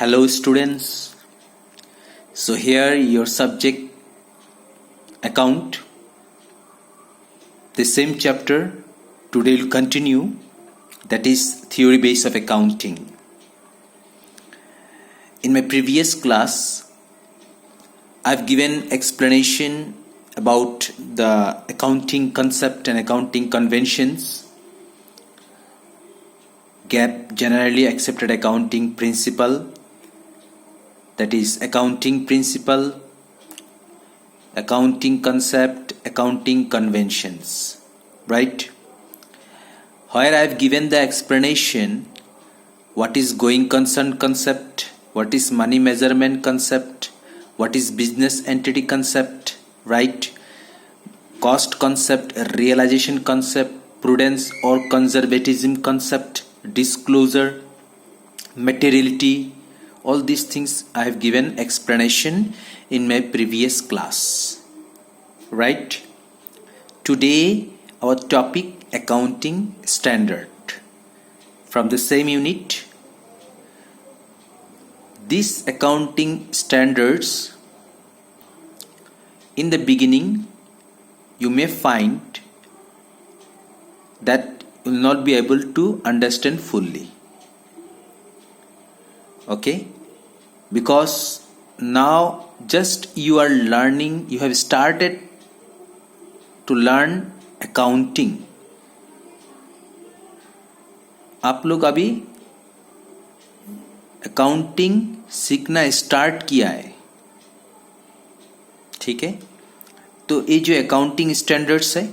Hello students. So here your subject account. The same chapter today will continue, that is theory base of accounting. In my previous class I've given explanation about the accounting concept and accounting conventions, GAAP, generally accepted accounting principle, that is accounting principle, accounting concept, accounting conventions, right? Here I have given the explanation what is going concern concept, what is money measurement concept, what is business entity concept, right? Cost concept, realization concept, prudence or conservatism concept, disclosure, materiality. All these things I have given explanation in my previous class, right? Today our topic accounting standard from the same unit. These accounting standards, in the beginning you may find that you will not be able to understand fully, okay? Because now just you are learning, you have started to learn accounting. आप लोग अभी accounting सीखना start किया है, ठीक है? तो ये जो अकाउंटिंग स्टैंडर्ड्स है,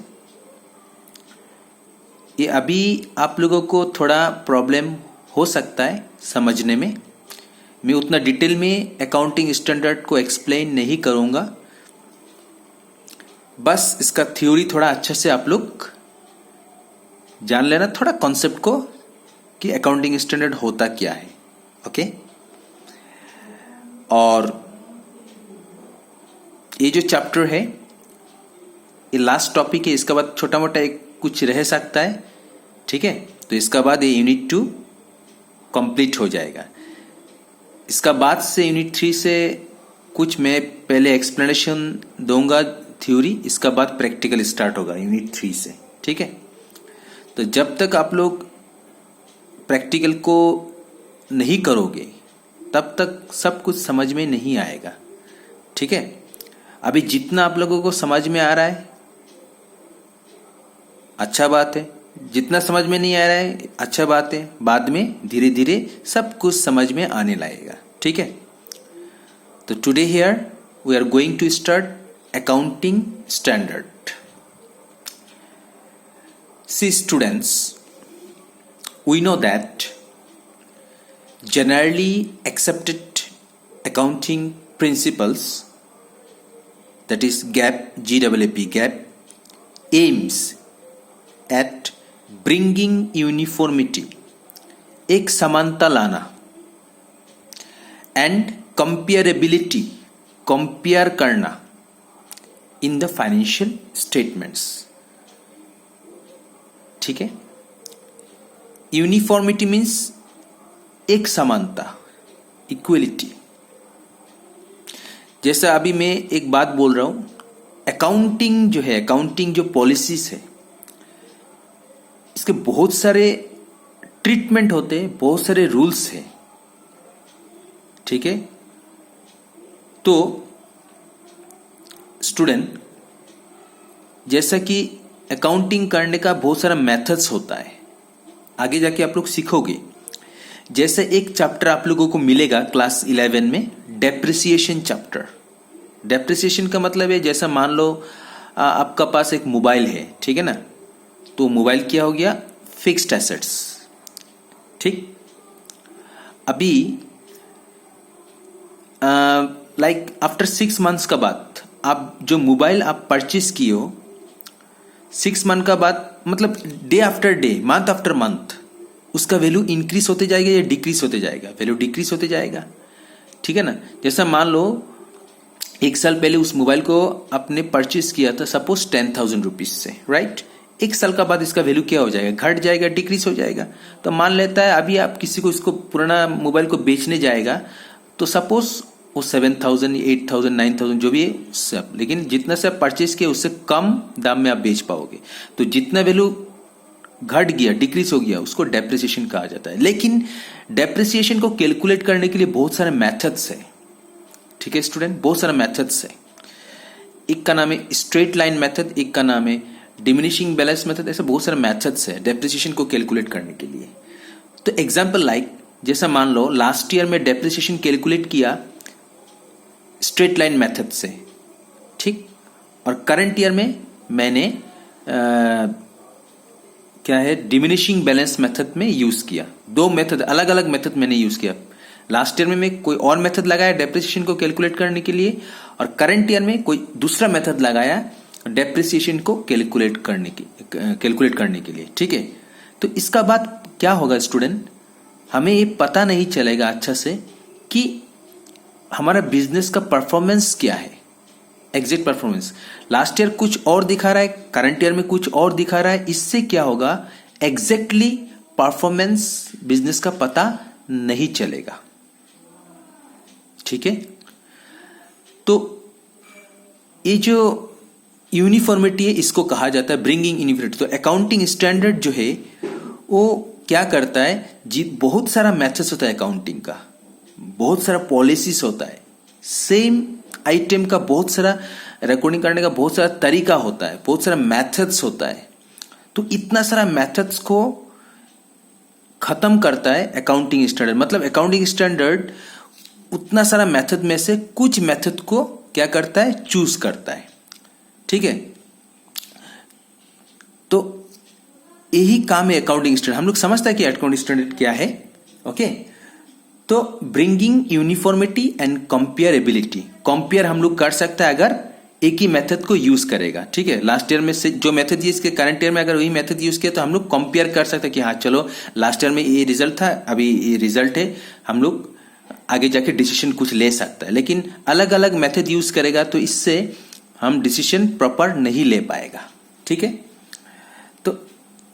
ये अभी आप लोगों को थोड़ा प्रॉब्लम हो सकता है समझने में. मैं उतना डिटेल में अकाउंटिंग स्टैंडर्ड को एक्सप्लेन नहीं करूँगा, बस इसका थ्योरी थोड़ा अच्छे से आप लोग जान लेना, थोड़ा कॉन्सेप्ट को कि अकाउंटिंग स्टैंडर्ड होता क्या है, ओके? और ये जो चैप्टर है ये लास्ट टॉपिक है, इसके बाद छोटा मोटा एक कुछ रह सकता है, ठीक है? तो इसका बाद ये यूनिट 2 कंप्लीट हो जाएगा. इसका बाद से यूनिट 3 से कुछ मैं पहले एक्सप्लेनेशन दूंगा थ्योरी, इसका बाद प्रैक्टिकल स्टार्ट होगा यूनिट 3 से, ठीक है? तो जब तक आप लोग प्रैक्टिकल को नहीं करोगे तब तक सब कुछ समझ में नहीं आएगा, ठीक है? अभी जितना आप लोगों को समझ में आ रहा है अच्छा बात है, जितना समझ में नहीं आ रहा है अच्छा बात है, बाद में धीरे धीरे सब कुछ समझ में आने लगेगा, ठीक है? तो today here we are going to start accounting standard. See students, we know that generally accepted accounting principles, that is GAAP, GAAP, aims at bringing uniformity, एक समानता लाना, and comparability, compare करना in the financial statements, ठीक है? Uniformity means एक समानता, equality. जैसा अभी मैं एक बात बोल रहा हूं, अकाउंटिंग जो है, अकाउंटिंग जो पॉलिसीज है, इसके बहुत सारे ट्रीटमेंट होते हैं, बहुत सारे रूल्स हैं, ठीक है? तो स्टूडेंट, जैसा कि अकाउंटिंग करने का बहुत सारा मेथड्स होता है, आगे जाके आप लोग सीखोगे. जैसे एक चैप्टर आप लोगों को मिलेगा क्लास 11 में, डेप्रिसिएशन चैप्टर. डेप्रिसिएशन का मतलब है, जैसा मान लो आपका पास एक मोबाइल है, ठीक है ना? तो मोबाइल क्या हो गया? फिक्स्ड एसेट्स, ठीक? अभी लाइक आफ्टर 6 मंथ्स का बाद आप जो मोबाइल आप परचेज किए हो, 6 मंथ का बाद, मतलब day after day, month after month, उसका वैल्यू इंक्रीज होते जाएगा या डिक्रीज होते जाएगा? वैल्यू डिक्रीज होते जाएगा, ठीक है ना? जैसा मान लो 1 साल पहले उस मोबाइल को आपने परचेज किया था सपोज 10,000 रुपीज से, राइट? 1 साल का बाद इसका वैल्यू क्या हो जाएगा, घट जाएगा, डिक्रीज हो जाएगा। तो मान लेता है अभी आप किसी को इसको पुराना मोबाइल को बेचने जाएगा तो सपोज वो 7,000, 8,000, 9,000 जो भी है सब, लेकिन जितना से आप परचेज किया उससे कम दाम में आप बेच पाओगे। तो जितना वैल्यू घट गया, डिक्रीज हो गया, उसको डेप्रिसिएशन कहा जाता है। लेकिन डेप्रिसिएशन को कैलकुलेट करने के लिए बहुत सारे मेथड्स है। ठीक है स्टूडेंट, बहुत सारे मेथड्स है। एक का नाम है स्ट्रेट लाइन मेथड, एक का नाम है डिमिनिशिंग बैलेंस मेथड। ऐसे बहुत सारे मेथड्स है डेप्रिसिएशन को कैलकुलेट करने के लिए। तो एग्जांपल लाइक जैसा मान लो लास्ट ईयर में डेप्रिसिएशन कैलकुलेट किया स्ट्रेट लाइन मेथड से, ठीक, और करंट ईयर में मैंने क्या है डिमिनिशिंग बैलेंस मेथड में यूज किया। 2 मेथड, अलग अलग मेथड मैंने यूज किया। लास्ट ईयर में मैं कोई और मेथड लगाया डेप्रिसिएशन को कैलकुलेट करने के लिए, और करंट ईयर में कोई दूसरा मेथड लगाया डेप्रिसिएशन को कैलकुलेट करने के लिए। ठीक है, तो इसका बाद क्या होगा स्टूडेंट, हमें ये पता नहीं चलेगा अच्छा से कि हमारा बिजनेस का परफॉर्मेंस क्या है, एग्जैक्ट परफॉर्मेंस। लास्ट ईयर कुछ और दिखा रहा है, करंट ईयर में कुछ और दिखा रहा है। इससे क्या होगा, एग्जैक्टली परफॉर्मेंस बिजनेस का पता नहीं चलेगा। ठीक है, तो ये जो यूनिफॉर्मिटी है इसको कहा जाता है ब्रिंगिंग यूनिफॉर्मिटी। तो अकाउंटिंग स्टैंडर्ड जो है वो क्या करता है जी, बहुत सारा मेथड्स होता है अकाउंटिंग का, बहुत सारा पॉलिसीज होता है, सेम आइटम का बहुत सारा रिकॉर्डिंग करने का बहुत सारा तरीका होता है, बहुत सारा मेथड्स होता है। तो इतना सारा मेथड्स को खत्म करता है अकाउंटिंग स्टैंडर्ड। मतलब अकाउंटिंग स्टैंडर्ड उतना सारा मेथड में से कुछ मेथड को क्या करता है, चूज करता है। ठीक है, तो यही काम है अकाउंटिंग स्टैंडर्ड। हम लोग समझते हैं कि अकाउंटिंग स्टैंडर्ड क्या है। ओके, तो ब्रिंगिंग यूनिफॉर्मिटी एंड कंपेयरेबिलिटी, कंपेयर हम लोग कर सकते हैं अगर एक ही मेथड को यूज करेगा। ठीक है, लास्ट ईयर में से जो मेथड यूज किया करंट ईयर में अगर वही मेथड यूज किया तो हम लोग कंपेयर कर सकते हैं कि हाँ चलो लास्ट ईयर में ये रिजल्ट था, अभी ये रिजल्ट है, हम लोग आगे जाके डिसीजन कुछ ले सकता है। लेकिन अलग अलग मेथड यूज करेगा तो इससे हम डिसीजन प्रॉपर नहीं ले पाएगा। ठीक है, तो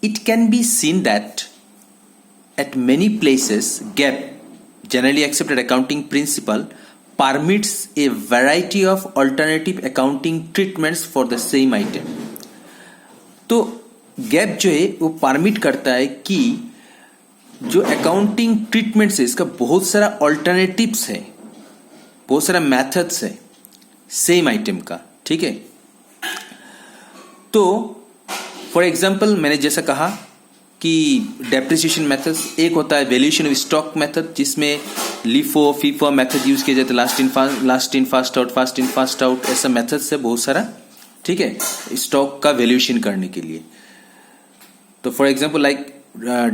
it can be seen that at many places gap generally accepted accounting principle permits a variety of alternative accounting treatments for the same item। तो गैप जो है वो परमिट करता है कि जो अकाउंटिंग ट्रीटमेंट्स है इसका बहुत सारा ऑल्टरनेटिव्स है, बहुत सारा मेथड्स है सेम आइटम का। ठीक है, तो फॉर एग्जांपल मैंने जैसा कहा कि डेप्रिसिएशन मेथड्स, एक होता है वैल्यूएशन ऑफ स्टॉक मेथड जिसमें लिफो फीफो मेथड यूज किया जाता है, last in fast out, fast in fast out, ऐसा मेथड्स है बहुत सारा। ठीक है, स्टॉक का वैल्यूएशन करने के लिए। तो for example like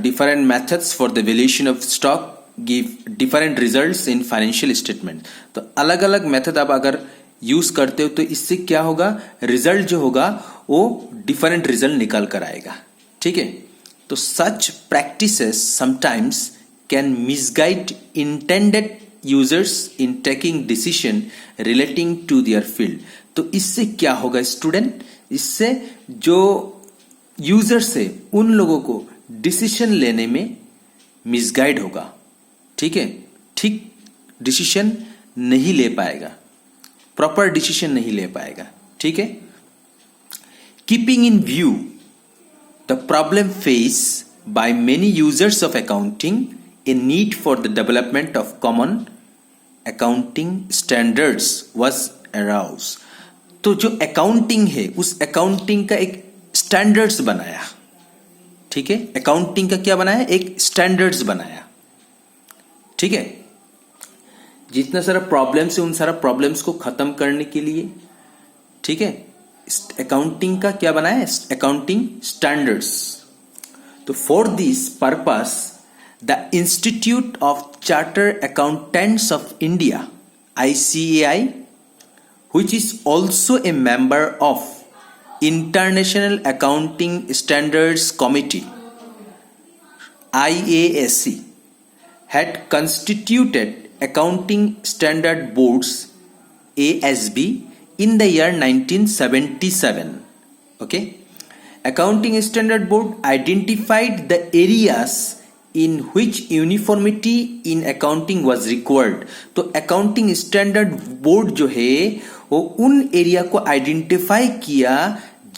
different methods for the valuation of stock give different results in financial statement. तो अलग अलग मेथड आप अगर यूज करते हो तो इससे क्या होगा, रिजल्ट जो होगा वो डिफरेंट रिजल्ट निकल कर आएगा। ठीक है, तो such practices sometimes can misguide intended users in taking decision relating to their field। तो इससे क्या होगा स्टूडेंट, इससे जो यूजर्स है उन लोगों को डिसीजन लेने में मिसगाइड होगा। ठीक है, ठीक डिसीजन नहीं ले पाएगा, प्रॉपर डिसीजन नहीं ले पाएगा। ठीक है, keeping in view the problem faced by many users of accounting, a need for the development of common accounting standards was aroused। तो जो अकाउंटिंग है उस अकाउंटिंग का एक स्टैंडर्ड्स बनाया। ठीक है, अकाउंटिंग का क्या बनाया, एक स्टैंडर्ड्स बनाया। ठीक है, जितना सारा प्रॉब्लम्स है उन सारा प्रॉब्लम्स को खत्म करने के लिए, ठीक है, अकाउंटिंग का क्या बनाया, अकाउंटिंग स्टैंडर्ड्स। तो for this purpose the institute of charter accountants of India ICAI, which is also a member of International Accounting Standards Committee IASC, had constituted accounting standard boards ASB in the year 1977। okay, Accounting Standard Board identified the areas in which uniformity in accounting was required. तो accounting standard board जो है वो उन area को identify किया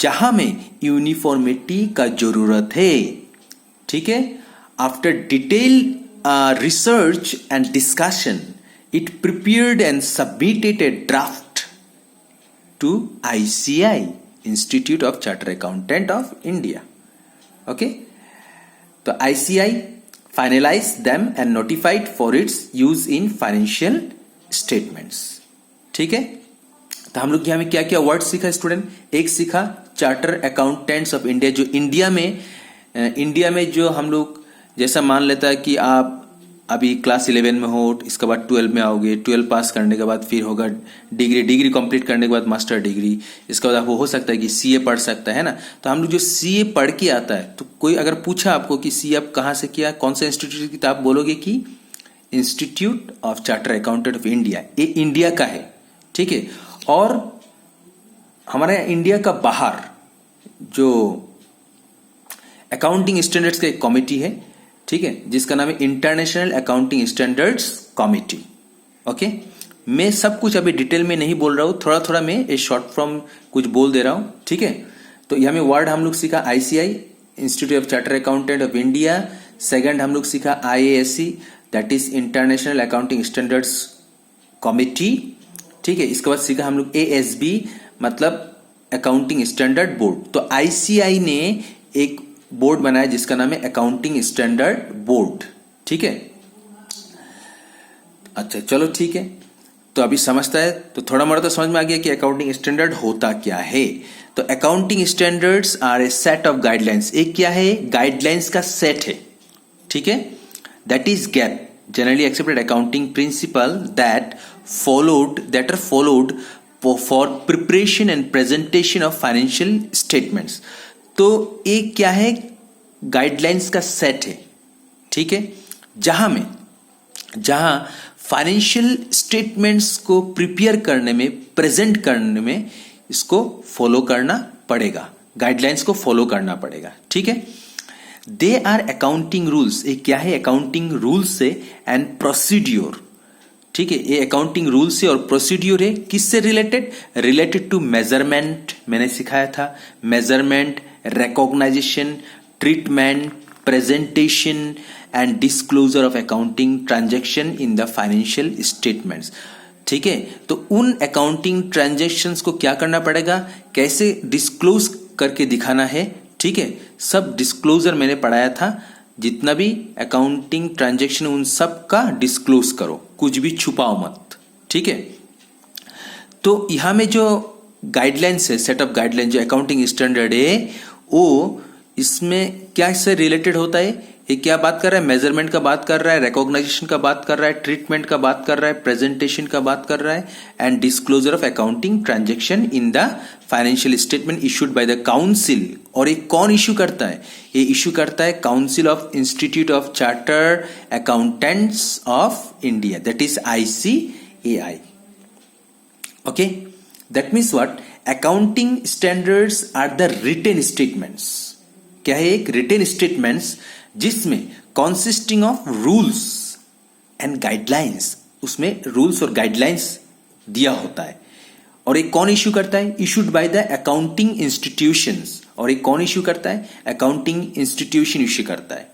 जहां में uniformity का जरूरत है. ठीक है. After detail research and discussion it prepared and submitted a draft to ICI, Institute of Chartered Accountant of India. Okay, so ICI finalized them and notified for its use in financial statements. ठीक है. तो हम लोग यहाँ में क्या क्या word सीखा स्टूडेंट. एक सीखा चार्टर अकाउंटेंट्स ऑफ इंडिया, जो इंडिया में जो हम लोग जैसा मान लेता है कि आप अभी क्लास 11 में हो, इसके बाद 12 में आओगे, 12 पास करने के बाद फिर होगा डिग्री कंप्लीट करने के बाद मास्टर डिग्री, इसके बाद आपको हो सकता है कि सीए पढ़ सकता है ना. तो हम लोग जो सीए पढ़ के आता है, तो कोई अगर पूछा आपको कि सीए आप कहाँ से किया, कौन सा इंस्टीट्यूट की, तो आप बोलोगे कि institute of charter accountant of India. ये इंडिया का है. ठीक है. और हमारे इंडिया का बाहर जो अकाउंटिंग स्टैंडर्ड्स का एक कमिटी है, ठीक है, जिसका नाम है international accounting standards committee. Okay. मैं सब कुछ अभी डिटेल में नहीं बोल रहा हूं, थोड़ा थोड़ा मैं ये शॉर्ट फॉर्म कुछ बोल दे रहा हूं. ठीक है. तो यहाँ में वर्ड हम लोग सीखा ICI, institute of charter accountant of India. Second हम लोग सीखा IASC, that is international accounting standards committee. ठीक है. इसके बाद सीखा हम लोग ASB, मतलब अकाउंटिंग स्टैंडर्ड बोर्ड. तो ICI ने एक बोर्ड बनाया जिसका नाम है अकाउंटिंग स्टैंडर्ड बोर्ड. ठीक है. अच्छा चलो ठीक है. तो अभी समझता है, तो थोड़ा मोड़ा तो समझ में आ गया कि अकाउंटिंग स्टैंडर्ड होता क्या है. तो accounting standards are a set of guidelines. एक क्या है, गाइडलाइंस का सेट है. ठीक है. That is GAAP, generally accepted accounting principle that are followed for preparation and presentation of financial statements. तो एक क्या है, गाइडलाइंस का सेट है. ठीक है. जहां फाइनेंशियल स्टेटमेंट्स को प्रिपेयर करने में, प्रेजेंट करने में इसको फॉलो करना पड़ेगा, गाइडलाइंस को फॉलो करना पड़ेगा. ठीक है. They are accounting rules. एक क्या है, अकाउंटिंग रूल्स से एंड प्रोसीड्योर. ठीक है. ये अकाउंटिंग रूल से और प्रोसीड्योर है. किससे रिलेटेड टू मेजरमेंट. मैंने सिखाया था measurement, recognition, treatment, presentation and disclosure of accounting transaction in the financial statements. ठीक है. तो उन अकाउंटिंग ट्रांजेक्शन्स को क्या करना पड़ेगा, कैसे डिस्क्लोज करके दिखाना है. ठीक है. सब डिस्क्लोजर मैंने पढ़ाया था. जितना भी अकाउंटिंग ट्रांजेक्शन उन सब का डिस्क्लोज करो, कुछ भी छुपाओ मत. ठीक है. तो यहां में जो गाइडलाइंस है, सेट ऑफ गाइडलाइन, जो अकाउंटिंग स्टैंडर्ड है, वो इसमें क्या से रिलेटेड होता है. ये क्या बात कर रहा है, मेजरमेंट का बात कर रहा है, रिकॉग्निशन का बात कर रहा है, ट्रीटमेंट का बात कर रहा है, प्रेजेंटेशन का बात कर रहा है, and disclosure of accounting transaction in the financial statement issued by the council. और ये कौन इशू करता है, ये इशू करता है council of institute of charter accountants of India, that is ICAI. Okay. That means what? Accounting standards are the written statements. क्या है, एक written statements जिसमें consisting of rules and guidelines, उसमें rules और guidelines दिया होता है. और एक कौन इश्यू करता है, issued by the accounting institutions. और एक कौन इश्यू करता है, accounting institution इश्यू करता है.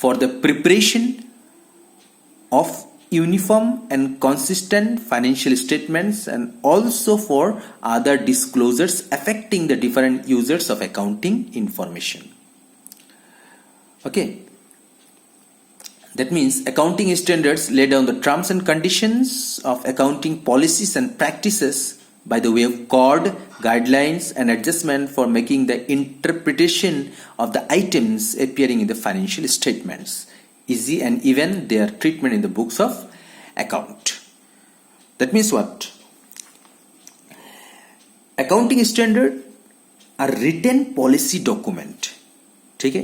For the preparation of uniform and consistent financial statements and also for other disclosures affecting the different users of accounting information. Okay. That means accounting standards lay down the terms and conditions of accounting policies and practices by the way of code, guidelines and adjustment for making the interpretation of the items appearing in the financial statements easy and even their treatment in the books of account. That means what? Accounting standard are written policy document. ठीक है.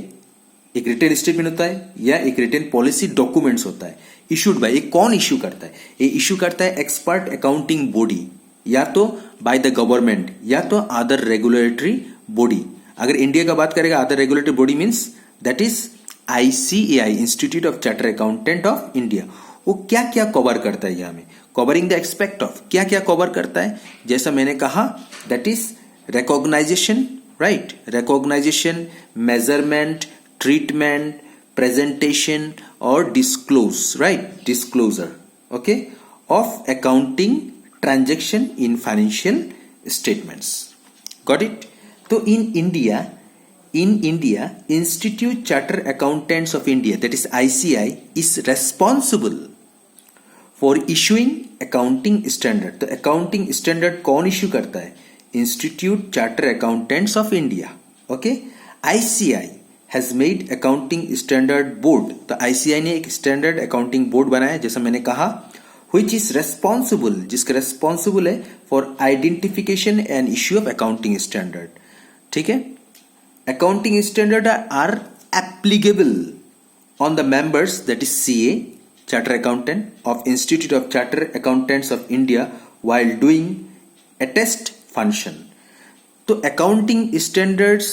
एक written statement होता है या एक return policy documents होता है, issued by. एक कौन इश्यू करता है, ये इश्यू करता है एक्सपर्ट अकाउंटिंग बॉडी, या तो बाय द गवर्नमेंट या तो अदर रेगुलेटरी बॉडी. अगर इंडिया का बात करेगा other regulatory body means that is ICAI, institute of charter accountant of India. वो क्या क्या कवर करता है यहाँ में, कवरिंग द एक्सपेक्ट ऑफ, क्या क्या कवर करता है, जैसा मैंने कहा that is recognization, right, recognization, measurement, treatment, presentation और disclose, right, disclosure, okay, of accounting transaction in financial statements. Got it? तो in India, Institute Charter Accountants of India, that is ICAI, is responsible for issuing accounting standard. तो accounting standard कौन issue करता है? Institute Charter Accountants of India. Okay? ICAI has made accounting standard board. तो ICAI ने एक standard accounting board बनाया, जैसा मैंने कहा, which is responsible, जिसका responsible है for identification and issue of accounting standard. ठीक है? Accounting standards are applicable on the members, that is CA, Charter Accountant of Institute of Charter Accountants of India while doing attest function. तो accounting standards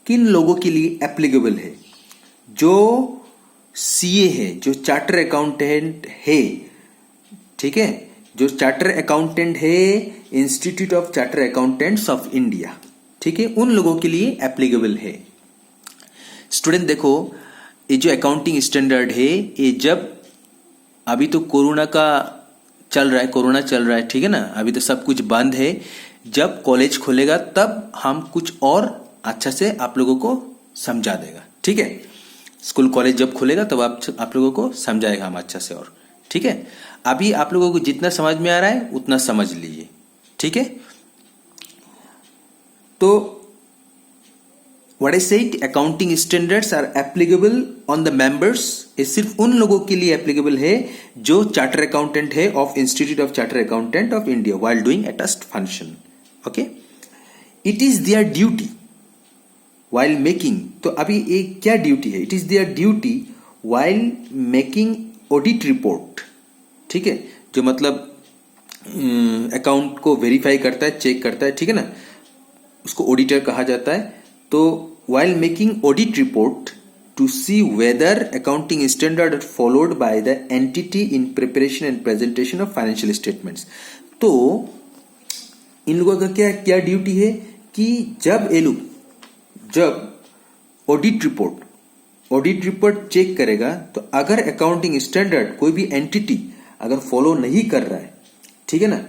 किन लोगों के लिए applicable है? जो CA है, जो चार्टर अकाउंटेंट है, ठीक है, जो चार्टर अकाउंटेंट है institute of charter accountants of India, ठीक है, उन लोगों के लिए एप्लीकेबल है। स्टूडेंट देखो, ये जो अकाउंटिंग स्टैंडर्ड है, ये जब अभी तो कोरोना का चल रहा है, कोरोना चल रहा है, ठीक है ना, अभी तो सब कुछ बंद है, जब कॉलेज खुलेगा तब हम कुछ और अच्छा से आप लोगों को समझा देगा, ठीक है, स्कूल कॉलेज जब खुलेगा तब आप लोगों को समझाएगा हम अच्छा से, और ठीक है, अभी आप लोगों को जितना समझ में आ रहा है उतना समझ लीजिए, ठीक है। तो what I said, accounting standards are applicable on the members, ये सिर्फ उन लोगों के लिए एप्लीकेबल है जो चार्टर अकाउंटेंट है of institute of charter accountant of India while doing attest function, okay. It is their duty while making, तो अभी ये क्या ड्यूटी है, it is their duty while making audit report, ठीक है, जो मतलब अकाउंट को वेरीफाई करता है, चेक करता है, ठीक है ना, उसको ऑडिटर कहा जाता है। तो while making audit report to see whether accounting standards are followed by the entity in preparation and presentation of financial statements, तो इन लोगों का क्या क्या ड्यूटी है कि जब ये लोग जब ऑडिट रिपोर्ट चेक करेगा, तो अगर अकाउंटिंग स्टैंडर्ड कोई भी एंटिटी अगर फॉलो नहीं कर रहा है, ठीक है ना,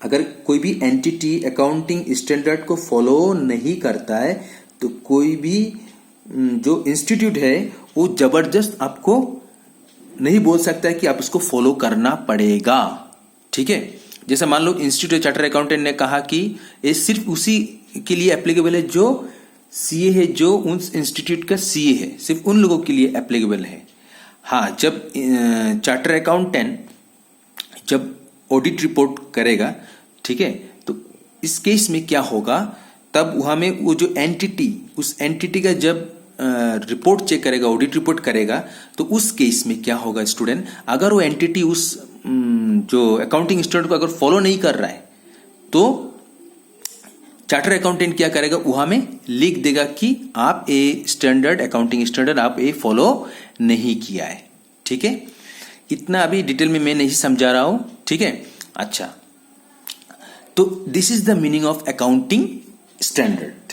अगर कोई भी एंटिटी अकाउंटिंग स्टैंडर्ड को फॉलो नहीं करता है, तो कोई भी जो इंस्टीट्यूट है वो जबरदस्त आपको नहीं बोल सकता है कि आप उसको फॉलो करना पड़ेगा, ठीक है। जैसे मान लो इंस्टीट्यूट चार्टर अकाउंटेंट ने कहा कि ये सिर्फ उसी के लिए एप्लीकेबल है जो सीए है, जो उस इंस्टीट्यूट का सीए है, सिर्फ उन लोगों के लिए एप्लीकेबल है। हाँ, जब चार्टर अकाउंटेंट जब ऑडिट रिपोर्ट करेगा, ठीक है, तो इस केस में क्या होगा, तब वहां में वो जो एंटिटी, उस एंटिटी का जब रिपोर्ट चेक करेगा, ऑडिट रिपोर्ट करेगा, तो उस केस में क्या होगा स्टूडेंट, अगर वो एंटिटी उस जो अकाउंटिंग स्टैंडर्ड को अगर फॉलो नहीं कर रहा है, तो चार्टर अकाउंटेंट क्या करेगा, वहां में लिख देगा कि आप ये स्टैंडर्ड, अकाउंटिंग स्टैंडर्ड आप ये फॉलो नहीं किया है, ठीक है। इतना अभी डिटेल में मैं नहीं समझा रहा हूं, ठीक है। अच्छा, तो this is the meaning of accounting standard,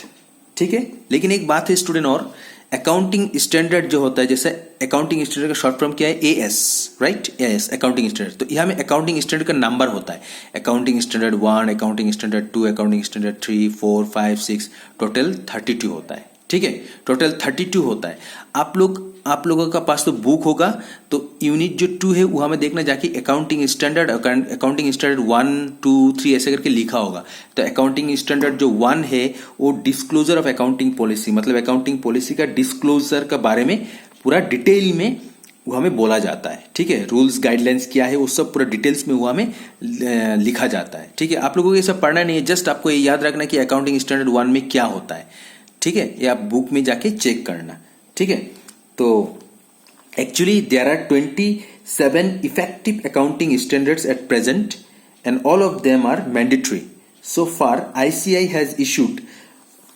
ठीक है। लेकिन एक बात है स्टूडेंट, और अकाउंटिंग स्टैंडर्ड जो होता है, जैसे अकाउंटिंग स्टैंडर्ड का शॉर्ट फॉर्म क्या है, as, right, as accounting standard. तो यहाँ में अकाउंटिंग स्टैंडर्ड का नंबर होता है, accounting standard 1, accounting standard 2, accounting standard 3, 4, 5, 6, total 32 होता है, ठीक है, टोटल 32 होता है। आप लोगों का पास तो बुक होगा, तो यूनिट जो 2 है वहां में देखना जाके अकाउंटिंग स्टैंडर्ड 1, 2, 3 ऐसे करके लिखा होगा। तो अकाउंटिंग स्टैंडर्ड जो 1 है वो डिस्क्लोजर ऑफ अकाउंटिंग पॉलिसी, मतलब अकाउंटिंग पॉलिसी का डिस्क्लोजर के बारे में पूरा डिटेल में वहां में बोला जाता है, ठीक है। रूल्स गाइडलाइंस क्या है वो सब पूरा डिटेल्स में वहां में लिखा जाता है, ठीक है। आप लोगों को ये सब पढ़ना नहीं है, जस्ट आपको ये याद रखना कि अकाउंटिंग स्टैंडर्ड 1 में क्या होता है, ठीक है, ये आप बुक में जाके चेक करना, ठीक है। तो actually there are 27 effective accounting standards at present and all of them are mandatory. So far ICAI has issued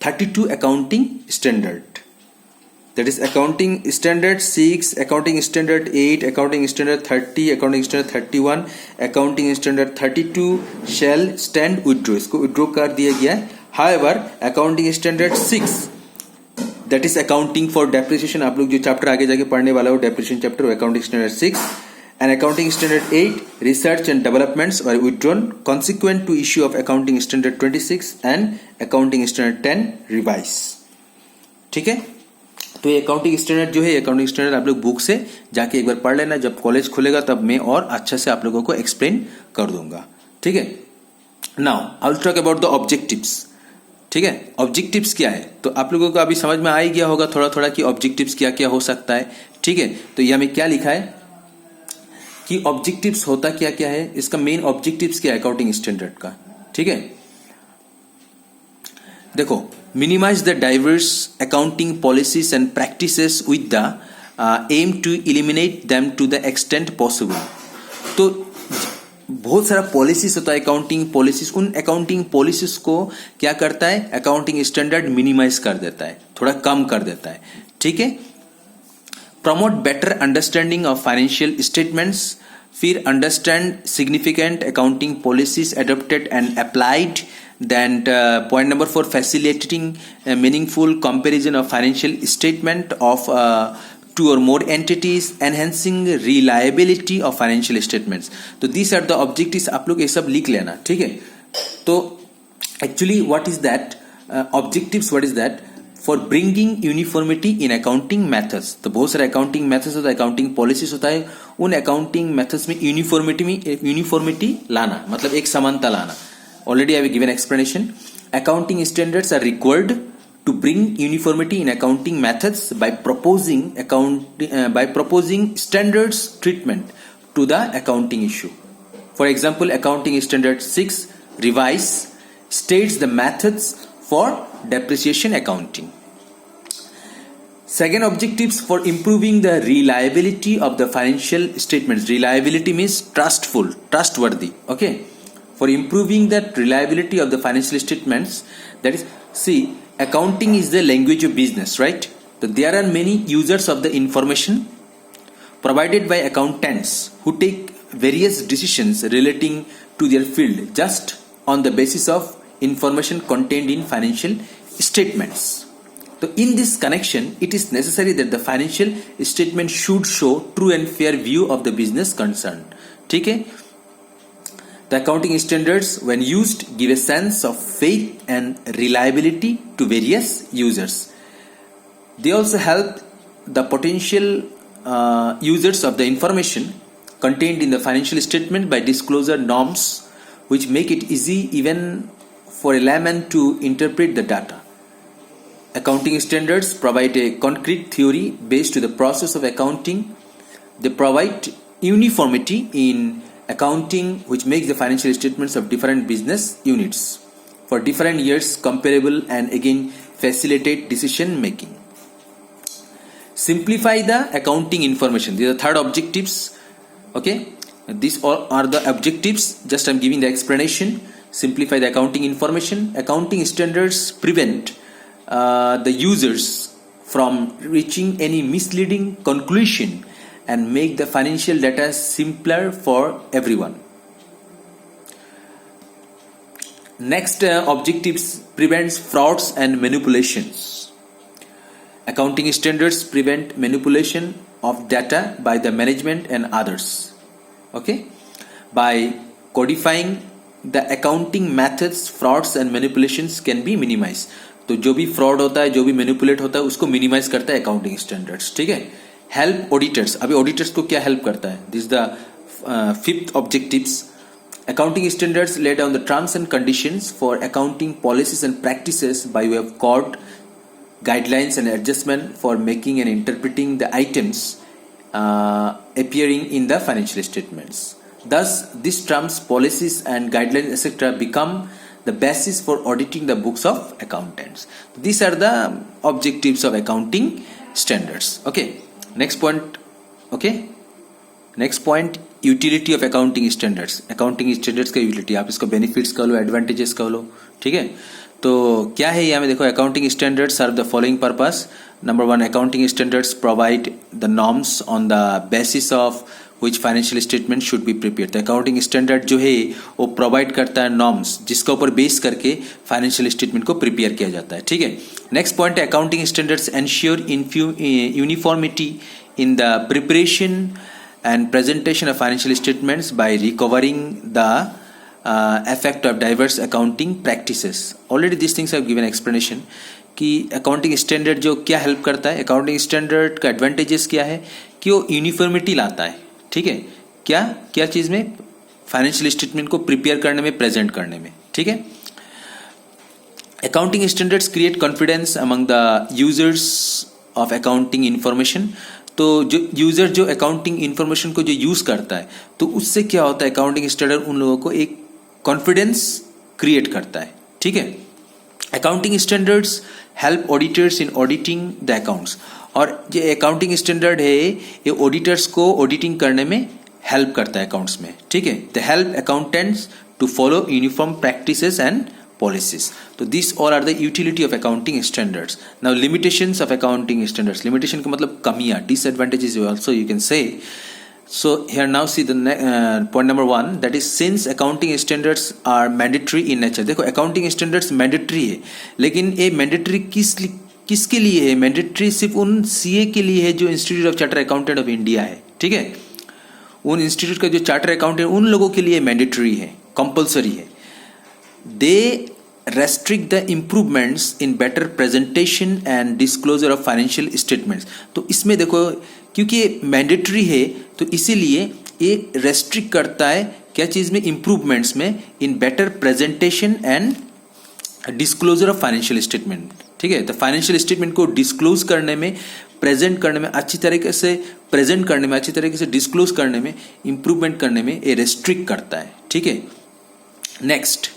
32 accounting standard. That is accounting standard 6, accounting standard 8, accounting standard 30, accounting standard 31, accounting standard 32 shall stand withdraw. इसको withdraw कर दिया गया है. However, accounting standard 6 that is accounting for depreciation, आप लोग जो chapter आगे जाके पढ़ने वाला हो depreciation chapter, accounting standard 6 and accounting standard 8 research and developments were withdrawn consequent to issue of accounting standard 26 and accounting standard 10 revise. ठीक है, तो ये अकाउंटिंग स्टैंडर्ड जो है, अकाउंटिंग स्टैंडर्ड आप लोग बुक से जाके एक बार पढ़ लेना. जब कॉलेज खुलेगा तब मैं और अच्छे से आप लोगों को एक्सप्लेन कर दूंगा. ठीक है, now I will talk about the objectives. ठीक है, ऑब्जेक्टिव्स क्या है तो आप लोगों को अभी समझ में आ ही गया होगा थोड़ा थोड़ा कि ऑब्जेक्टिव्स क्या क्या हो सकता है. ठीक है, तो यह में क्या लिखा है कि ऑब्जेक्टिव्स होता क्या क्या है, इसका मेन ऑब्जेक्टिव्स क्या है अकाउंटिंग स्टैंडर्ड का. ठीक है, देखो, minimize the diverse accounting policies and practices with the aim to eliminate them to the extent possible. तो बहुत सारा पॉलिसीज होता है अकाउंटिंग पॉलिसीज, उन अकाउंटिंग पॉलिसीज को क्या करता है अकाउंटिंग स्टैंडर्ड मिनिमाइज कर देता है, थोड़ा कम कर देता है. ठीक है, promote better understanding of financial statements, फिर understand significant accounting policies adopted and applied. Then point number 4, facilitating a meaningful comparison of financial statement of two or more entities, enhancing reliability of financial statements. तो these are the objectives, आप लोग ये सब लिख लेना. ठीक है, तो actually what is that objectives, what is that for bringing uniformity in accounting methods. तो बहुत सारे accounting methods होता है, accounting policies होता है, उन accounting methods में uniformity लाना, मतलब एक समानता लाना. Already I have given explanation. Accounting standards are required to bring uniformity in accounting methods by proposing standards treatment to the accounting issue. For example, accounting standard 6 revise states the methods for depreciation accounting. Second objectives for improving the reliability of the financial statements. Reliability means trustworthy. Okay. For improving that reliability of the financial statements, that is, see, accounting is the language of business, right? So there are many users of the information provided by accountants who take various decisions relating to their field just on the basis of information contained in financial statements. So in this connection, it is necessary that the financial statement should show true and fair view of the business concerned. ठीक है, the accounting standards, when used, give a sense of faith and reliability to various users. They also help the potential users of the information contained in the financial statement by disclosure norms, which make it easy even for a layman to interpret the data. Accounting standards provide a concrete theory based to the process of accounting. They provide uniformity in accounting, which makes the financial statements of different business units for different years comparable and again facilitate decision making. Simplify the accounting information. These are third objectives. Okay, these all are the objectives, just I'm giving the explanation. Simplify the accounting information. Accounting standards prevent the users from reaching any misleading conclusion and make the financial data simpler for everyone. Next objectives prevents frauds and manipulations. Accounting standards prevent manipulation of data by the management and others. Okay, by codifying the accounting methods, frauds and manipulations can be minimized. तो जो भी fraud होता है, जो भी manipulate होता है, उसको मिनिमाइज करता है अकाउंटिंग स्टैंडर्ड्स. ठीक है, हेल्प ऑडिटर्स. अभी ऑडिटर्स को क्या हेल्प करता है? This the fifth objectives. Accounting standards lay down the terms and conditions for accounting policies and practices by way of code guidelines and adjustment for making and interpreting the items appearing in the financial statements. Thus, these terms, policies and guidelines etc. become the basis for auditing the books of accountants. These are the objectives of accounting standards. Okay, next point. Okay, next point, utility of accounting standards. Accounting standards का utility, आप इसको benefits कह लो, advantages कह लो, ठीक है। तो क्या है यहाँ में देखो, accounting standards serve the following purpose. Number 1, accounting standards provide the norms on the basis of which financial statement should be prepare. तो अकाउंटिंग स्टैंडर्ड जो है वो प्रोवाइड करता है नॉर्म्स, जिसका ऊपर बेस करके फाइनेंशियल स्टेटमेंट को प्रिपेयर किया जाता है, ठीक है। नेक्स्ट पॉइंट है, accounting standards ensure uniformity in the preparation and presentation of financial statements by recovering the effect of diverse accounting practices. Already these things I have given explanation कि accounting standard जो क्या help करता है, accounting standard का advantages क्या है कि वो यूनिफॉर्मिटी लाता है, ठीक है। क्या क्या चीज़ में, फाइनेंशियल स्टेटमेंट को प्रिपेयर करने में, प्रेजेंट करने में, ठीक है। Accounting standards create confidence among the users of accounting information. तो जो यूजर जो अकाउंटिंग इंफॉर्मेशन को जो यूज करता है, तो उससे क्या होता है, अकाउंटिंग स्टैंडर्ड उन लोगों को एक कॉन्फिडेंस क्रिएट करता है, ठीक है। Accounting standards help auditors in auditing the accounts. और जो अकाउंटिंग स्टैंडर्ड है ये ऑडिटर्स को ऑडिटिंग करने में हेल्प करता है अकाउंट्स में, ठीक है। The help accountants to follow uniform practices and policies. So these all are the utility of accounting standards. Now limitations of accounting standards. Limitation का मतलब कमियां, disadvantages also you can say. So here now see the point number 1, that is since accounting standards are mandatory in nature. देखो accounting standards mandatory है, लेकिन ये mandatory किसके लिए है? mandatory सिर्फ उन CA के लिए है जो institute of charter accountant of India है, ठीक है। उन इंस्टीट्यूट का जो चार्टर अकाउंटेंट उन लोगों के लिए मैंडेटरी है, कंपल्सरी है। They restrict the improvements in better presentation and disclosure of financial statements. तो इसमें देखो क्योंकि मैंडेटरी है तो इसीलिए ये रेस्ट्रिक्ट करता है क्या चीज़ में, इम्प्रूवमेंट्स में, in better presentation and disclosure of financial statement, ठीक है। तो फाइनेंशियल स्टेटमेंट को डिस्क्लोज करने में, प्रेजेंट करने में, अच्छी तरीके से प्रेजेंट करने में, अच्छी तरीके से डिस्क्लोज करने में, इम्प्रूवमेंट करने में ये रेस्ट्रिक्ट करता है, ठीक है। नेक्स्ट,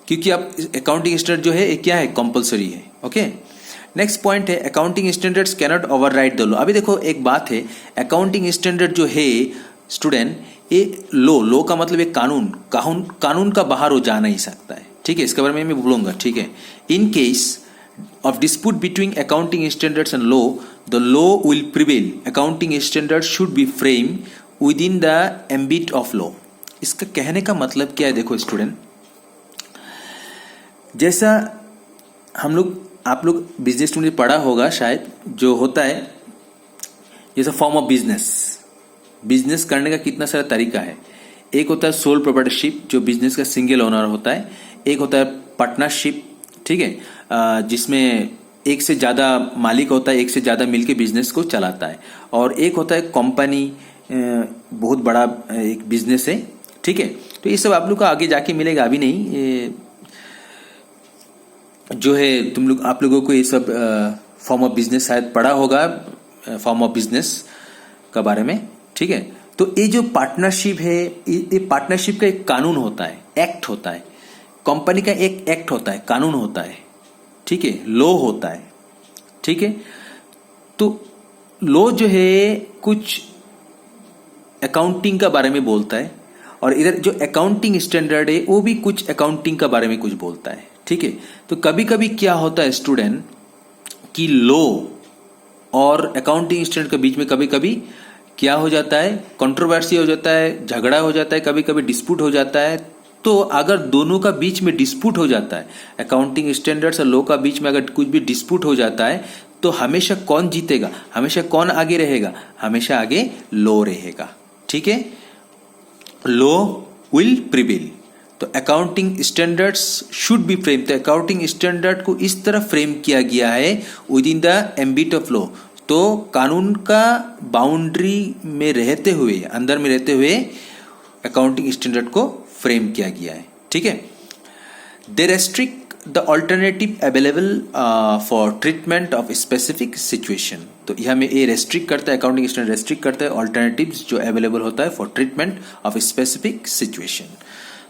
क्योंकि अब अकाउंटिंग स्टैंडर्ड जो है ये क्या है, कंपलसरी है, ओके। नेक्स्ट पॉइंट है, accounting standards cannot override the law. अभी देखो एक बात है, अकाउंटिंग स्टैंडर्ड जो है स्टूडेंट, ये लॉ का मतलब एक कानून का बाहर हो जा नहीं सकता है, ठीक है। इसके बारे में मैं बोलूंगा, ठीक है। In case of dispute between accounting standards and law, the law will prevail. Accounting standard should be frame with in the ambit of law. इसका कहने का मतलब क्या है, देखो स्टूडेंट, जैसा आप लोग बिजनेस में पढ़ा होगा शायद, जो होता है जैसा फॉर्म ऑफ बिजनेस करने का कितना सारा तरीका है। एक होता है सोल प्रोप्राइटरशिप, जो बिजनेस का सिंगल ओनर होता है। एक होता है पार्टनरशिप, ठीक है, जिसमें एक से ज़्यादा मालिक होता है, एक से ज़्यादा मिलके बिजनेस को चलाता है। और एक होता है कंपनी, बहुत बड़ा एक बिजनेस है, ठीक है। तो ये सब आप लोग को आगे जाके मिलेगा, अभी नहीं। जो है आप लोगों को ये सब फॉर्म ऑफ बिजनेस शायद पढ़ा होगा, फॉर्म ऑफ बिजनेस का बारे में, ठीक है। तो ये जो पार्टनरशिप है, ये पार्टनरशिप का एक कानून होता है, एक्ट होता है। कंपनी का एक एक्ट होता है, कानून होता है, ठीक है, लॉ होता है, ठीक है। तो लॉ जो है कुछ अकाउंटिंग का बारे में बोलता है, और इधर जो अकाउंटिंग स्टैंडर्ड है वो भी कुछ अकाउंटिंग का बारे में कुछ बोलता है, ठीक है। तो कभी कभी क्या होता है स्टूडेंट कि लॉ और अकाउंटिंग स्टैंडर्ड के बीच में कभी कभी क्या हो जाता है, कंट्रोवर्सी हो जाता है, झगड़ा हो जाता है, कभी कभी डिस्प्यूट हो जाता है। तो अगर दोनों का बीच में डिस्प्यूट हो जाता है, अकाउंटिंग स्टैंडर्ड्स और लॉ का बीच में अगर कुछ भी डिस्प्यूट हो जाता है, तो हमेशा कौन जीतेगा, हमेशा कौन आगे रहेगा, हमेशा आगे लॉ रहेगा, ठीक है। Law will prevail. तो accounting standards should be frame. तो अकाउंटिंग स्टैंडर्ड को इस तरह फ्रेम किया गया है within the ambit of law. तो कानून का बाउंड्री में रहते हुए, अंदर में रहते हुए अकाउंटिंग स्टैंडर्ड को फ्रेम किया गया है, ठीक है। They restrict the alternative available for treatment of specific situation. तो यह में ये रेस्ट्रिक्ट करता है, अकाउंटिंग स्टैंडर्ड रेस्ट्रिक्ट करता है ऑल्टरनेटिव्स जो अवेलेबल होता है for treatment of specific situation.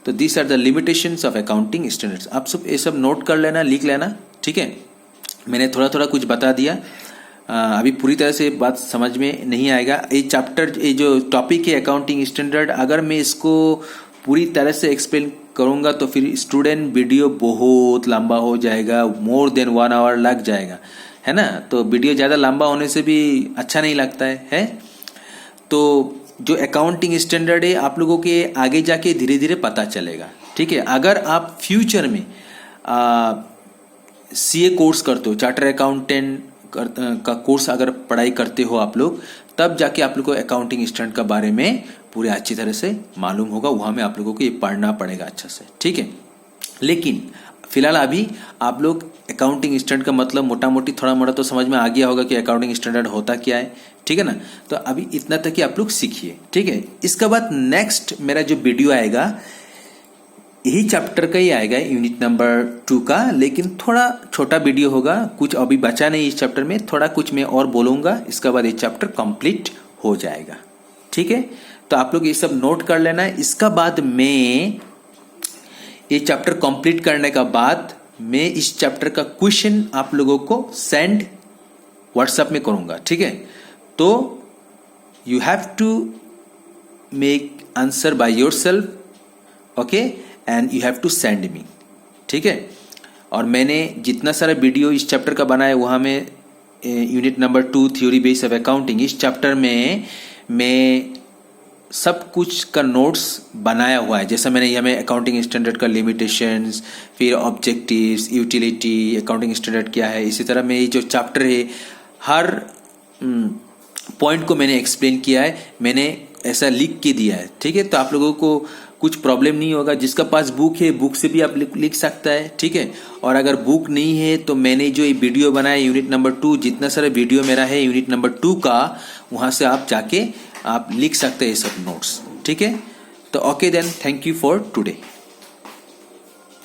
तो this are the limitations of accounting standards. आप सब ये सब नोट कर लेना, लिख लेना, ठीक है। मैंने थोड़ा थोड़ा कुछ बता दिया, अभी पूरी तरह से बात समझ में नहीं आएगा। ये चैप्टर, ये जो टॉपिक है अकाउंटिंग स्टैंडर्ड, अगर मैं इसको पूरी तरह से एक्सप्लेन करूँगा तो फिर स्टूडेंट वीडियो बहुत लंबा हो जाएगा, मोर देन 1 आवर लग जाएगा, है ना। तो वीडियो ज़्यादा लंबा होने से भी अच्छा नहीं लगता है। तो जो अकाउंटिंग स्टैंडर्ड है आप लोगों के आगे जाके धीरे धीरे पता चलेगा, ठीक है। अगर आप फ्यूचर में सीए कोर्स करते हो, चार्टर अकाउंटेंट का कोर्स अगर पढ़ाई करते हो आप लोग, तब जाके आप लोग को अकाउंटिंग स्टैंडर्ड के बारे में पूरे अच्छी तरह से मालूम होगा। वहाँ में आप लोगों को ये पढ़ना पड़ेगा अच्छा से, ठीक है। लेकिन फिलहाल अभी आप लोग अकाउंटिंग स्टैंडर्ड का मतलब मोटा मोटी थोड़ा मोटा तो समझ में आ गया होगा कि अकाउंटिंग स्टैंडर्ड होता क्या है, ठीक है ना। तो अभी इतना तक ही आप लोग सीखिए, ठीक है। इसके बाद नेक्स्ट मेरा जो वीडियो आएगा यही चैप्टर का ही आएगा, यूनिट नंबर 2 का, लेकिन थोड़ा छोटा वीडियो होगा, कुछ अभी बचा नहीं इस चैप्टर में, थोड़ा कुछ मैं और बोलूँगा, इसके बाद ये चैप्टर कंप्लीट हो जाएगा, ठीक है। तो आप लोग ये सब नोट कर लेना। इसका बाद मैं ये चैप्टर कंप्लीट करने का बाद मैं इस चैप्टर का क्वेश्चन आप लोगों को सेंड व्हाट्सएप में करूँगा, ठीक है। तो you have to make answer by yourself, okay, and you have to send me, ठीक है। और मैंने जितना सारा वीडियो इस चैप्टर का बनाया वहाँ में unit number 2 theory base of accounting, इस चैप्टर में मैं सब कुछ का नोट्स बनाया हुआ है। जैसा मैंने यहाँ में अकाउंटिंग स्टैंडर्ड का लिमिटेशंस, फिर ऑब्जेक्टिव्स, यूटिलिटी, अकाउंटिंग स्टैंडर्ड क्या है, इसी तरह में ये जो चैप्टर है हर पॉइंट को मैंने एक्सप्लेन किया है, मैंने ऐसा लिख के दिया है, ठीक है। तो आप लोगों को कुछ प्रॉब्लम नहीं होगा। जिसका पास बुक है, बुक से भी आप लिख सकता है, ठीक है। और अगर बुक नहीं है तो मैंने जो ये वीडियो बनाया यूनिट नंबर 2, जितना सारा वीडियो मेरा है यूनिट नंबर 2 का, वहाँ से आप जाके आप लिख सकते हैं सब नोट्स, ठीक है। तो okay then, thank you for today.